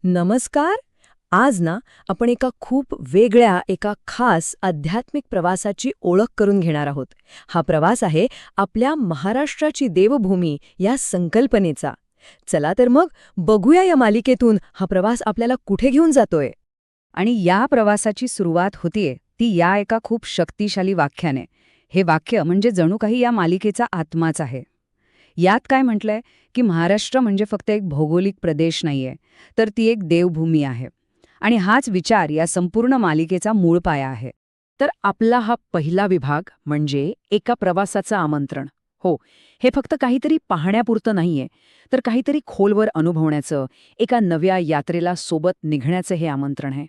नमस्कार. आज ना आपण एका खूप वेगळ्या, एका खास आध्यात्मिक प्रवासाची ओळख करून घेणार आहोत. हा प्रवास आहे आपल्या महाराष्ट्राची देवभूमी या संकल्पनेचा. चला तर मग बघूया या मालिकेतून हा प्रवास आपल्याला कुठे घेऊन जातोय. आणि या प्रवासाची सुरुवात होतीये ती या एका खूप शक्तिशाली वाक्याने. हे वाक्य म्हणजे जणू काही या मालिकेचा आत्माच आहे. यात काय म्हटलंय की महाराष्ट्र म्हणजे फक्त एक भौगोलिक प्रदेश नाहीये, तर ती एक देवभूमी आहे. आणि हाच विचार या संपूर्ण मालिकेचा मूळ पाया आहे. तर आपला हा पहिला विभाग म्हणजे एका प्रवासाचं आमंत्रण. हो, हे फक्त काहीतरी पाहण्यापुरतं नाहीये, तर काहीतरी खोलवर अनुभवण्याचं, एका नव्या यात्रेला सोबत निघण्याचं हे आमंत्रण आहे.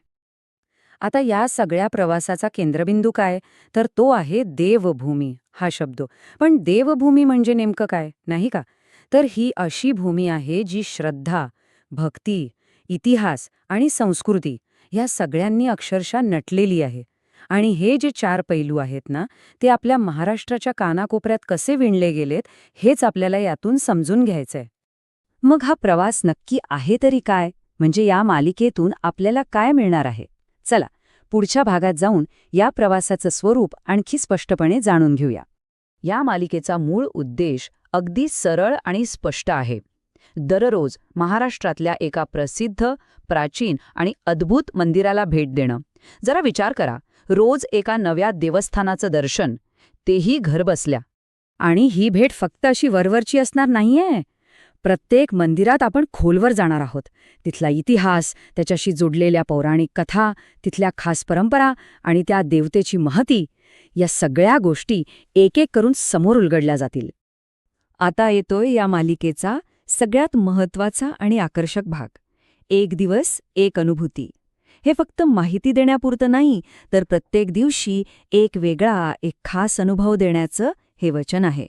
आता या सगळ्या प्रवासाचा केंद्रबिंदू काय, तर तो आहे देवभूमी हा शब्द. पण देवभूमी म्हणजे नेमकं काय, नाही का? तर ही अशी भूमी आहे जी श्रद्धा, भक्ती, इतिहास आणि संस्कृती या सगळ्यांनी अक्षरशः नटलेली आहे. आणि हे जे चार पैलू आहेत ना, ते आपल्या महाराष्ट्राच्या कानाकोपऱ्यात कसे विणले गेलेत, हेच आपल्याला यातून समजून घ्यायचंय. मग हा प्रवास नक्की आहे तरी काय, म्हणजे या मालिकेतून आपल्याला काय मिळणार आहे? चला, पुढच्या भागात जाऊन या प्रवासाचं स्वरूप आणखी स्पष्टपणे जाणून घेऊया. या मालिकेचा मूळ उद्देश अगदी सरळ आणि स्पष्ट आहे. दररोज महाराष्ट्रातल्या एका प्रसिद्ध, प्राचीन आणि अद्भुत मंदिराला भेट देणं. जरा विचार करा, रोज एका नव्या देवस्थानाचं दर्शन, तेही घरबसल्या. आणि ही भेट फक्त अशी वरवरची असणार नाहीये. प्रत्येक मंदिरात आपण खोलवर जाणार आहोत. तिथला इतिहास, त्याच्याशी जोडलेल्या पौराणिक कथा, तिथल्या खास परंपरा आणि त्या देवतेची महती, या सगळ्या गोष्टी एक एक करून समोर उलगडल्या जातील. आता येतोय या मालिकेचा सगळ्यात महत्त्वाचा आणि आकर्षक भाग. एक दिवस, एक अनुभूती. हे फक्त माहिती देण्यापुरतं नाही, तर प्रत्येक दिवशी एक वेगळा, एक खास अनुभव देण्याचं हे वचन आहे.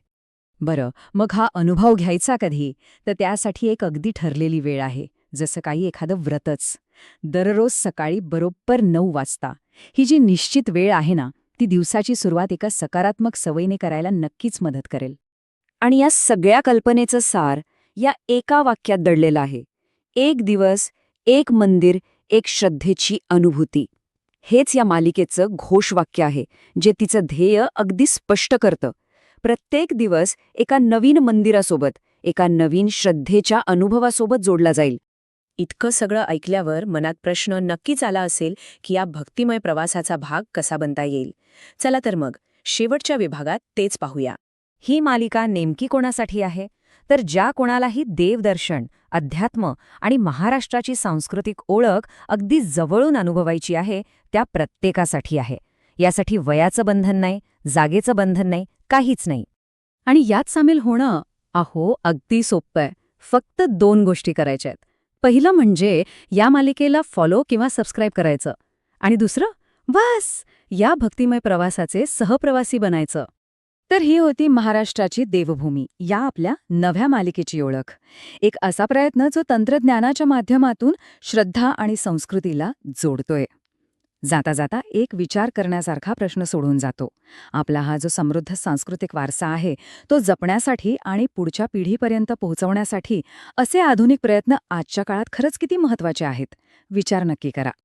बरं, मग हा अनुभव घ्यायचा कधी? तर त्यासाठी एक अगदी ठरलेली वेळ आहे, जसं काही एखादं व्रतच. दररोज सकाळी बरोबर 9 वाजता. ही जी निश्चित वेळ आहे ना, ती दिवसाची सुरुवात एका सकारात्मक सवयीने करायला नक्कीच मदत करेल. आणि या सगळ्या कल्पनेचं सार या एका वाक्यात दडलेलं आहे. एक दिवस, एक मंदिर, एक श्रद्धेची अनुभूती. हेच या मालिकेचं घोषवाक्य आहे, जे तिचं ध्येय अगदी स्पष्ट करतं. प्रत्येक दिवस एका नवीन मंदिरासोबत, एका नवीन श्रद्धेच्या अनुभवासोबत जोडला जाईल. इतकं सगळं ऐकल्यावर मनात प्रश्न नक्कीच आला असेल की या भक्तिमय प्रवासाचा भाग कसा बनता येईल. चला तर मग शेवटच्या विभागात तेच पाहूया. ही मालिका नेमकी कोणासाठी आहे? तर ज्या कोणालाही देवदर्शन, अध्यात्म आणि महाराष्ट्राची सांस्कृतिक ओळख अगदी जवळून अनुभवायची आहे, त्या प्रत्येकासाठी आहे. यासाठी वयाचं बंधन नाही, जागेचं बंधन नाही, काहीच नाही. आणि यात सामील होणं, अगदी सोपं आहे. फक्त 2 गोष्टी करायच्या आहेत. पहिलं म्हणजे या मालिकेला फॉलो किंवा सबस्क्राईब करायचं. आणि दुसरं, बस या भक्तिमय प्रवासाचे सहप्रवासी बनायचं. तर ही होती महाराष्ट्राची देवभूमी या आपल्या नव्या मालिकेची ओळख. एक असा प्रयत्न जो तंत्रज्ञानाच्या माध्यमातून श्रद्धा आणि संस्कृतीला जोडतोय. जाता जाता एक विचार करण्यासारखा प्रश्न सोडून जातो. आपला हा जो समृद्ध सांस्कृतिक वारसा आहे, तो जपण्यासाठी आणि पुढच्या पिढीपर्यंत पोहोचवण्यासाठी असे आधुनिक प्रयत्न आजच्या काळात खरंच किती महत्त्वाचे आहेत? विचार नक्की करा.